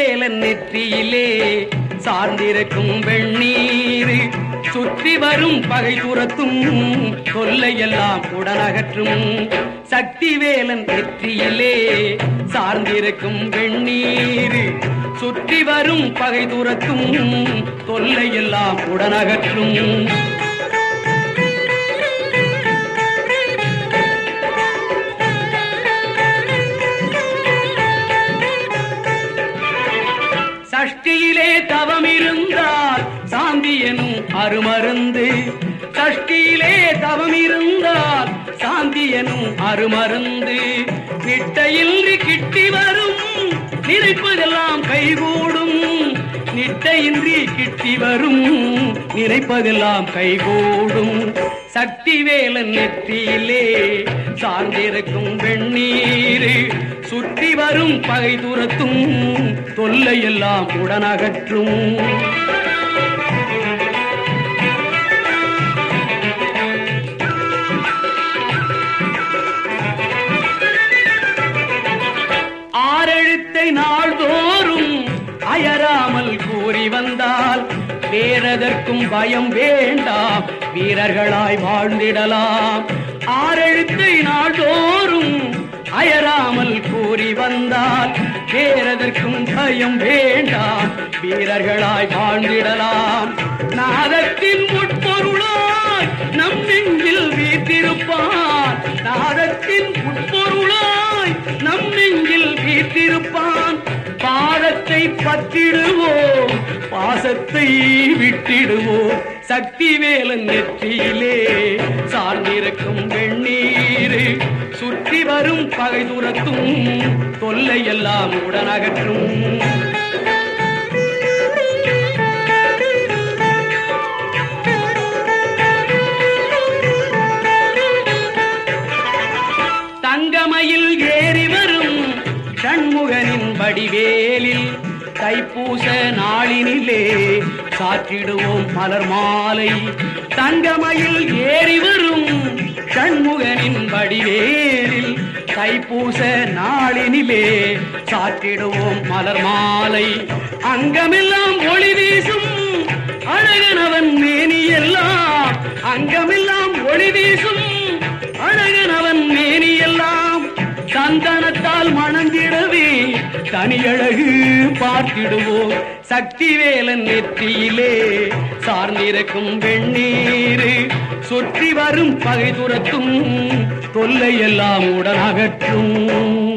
வேலன் நெற்றியிலே சார்ந்திருக்கும் வெண்ணீர் சுற்றி வரும் பகை துரத்தும் கொல்லையெல்லாம் உடனகற்றும். சக்தி வேலன் நெற்றியிலே சார்ந்திருக்கும் வெண்ணீர் சுற்றி வரும் பகை துரத்தும் தொல்லையெல்லாம் உடனகற்றும். சஷ்டியிலே தவம் இருந்தால் சாந்தி எனும் அருமருந்து. சஷ்டியிலே தவம் இருந்தால் சாந்தி எனும் அருமருந்து. நிட்டையின்றி கிட்டி வரும் நினைப்பதெல்லாம் கைகூடும். நிட்டையின்றி கிட்டி வரும் நினைப்பதெல்லாம் கைகூடும். சக்தி வேலன் நெற்றியிலே சார்ந்திருக்கும் வெண்ணீர் சுற்றி வரும் பகை துரத்தும் தொல்லையெல்லாம் உடனகற்றும். ஆறெழுத்தை நாள்தோறும் அயராமல் கூறி வந்தால் வேறதற்கும் பயம் வேண்டாம், வீரர்களாய் வாழ்ந்திடலாம். ஆறெழுத்தை நாள்தோறும் அயராமல் கூறி வந்தால் வேறதற்கும் பயம் வேண்டாம், வீரர்களாய் வாழ்ந்திடலாம். நாதத்தின் உட்பொருளாய் நம் நெஞ்சில் வீற்றிருப்பான். நாதத்தின் உட்பொருளாய் நம் நெஞ்சில் வீற்றிருப்பான். பாதத்தை பற்றிடுவோம், பாசத்தை விட்டிடுவோம். சக்தி வேலன் நெற்றியிலே சார்ந்திருக்கும் வெண்ணீர் சுற்றி வரும் பகை துரத்தும் தொல்லையெல்லாம் உடனகற்றும். தங்கமயில் ஏறி வரும் சண்முகனின் வடிவேலில் தைப்பூச நாளினிலே சாற்றிடுவோம் மலர் மாலை. தங்கமயில் ஏறி வரும் சண்முகனின் வடிவேலில் தைப்பூச நாளினிலே சாற்றிடுவோம் மலர் மாலை. அங்கமெல்லாம் ஒளி வீசும் அழகனவன் மேனியெல்லாம். அங்கமெல்லாம் ஒளி வீசும் அழகனவன் மேனியெல்லாம். சந்தனத்தால் மணந்திடவே தனியழகு பார்த்திடுவோம். சக்தி வேலன் நெற்றியிலே சார்ந்திருக்கும் வெண்ணீர் சுற்றி வரும் பகை துரத்தும் தொல்லையெல்லாம் உடனகற்றும்.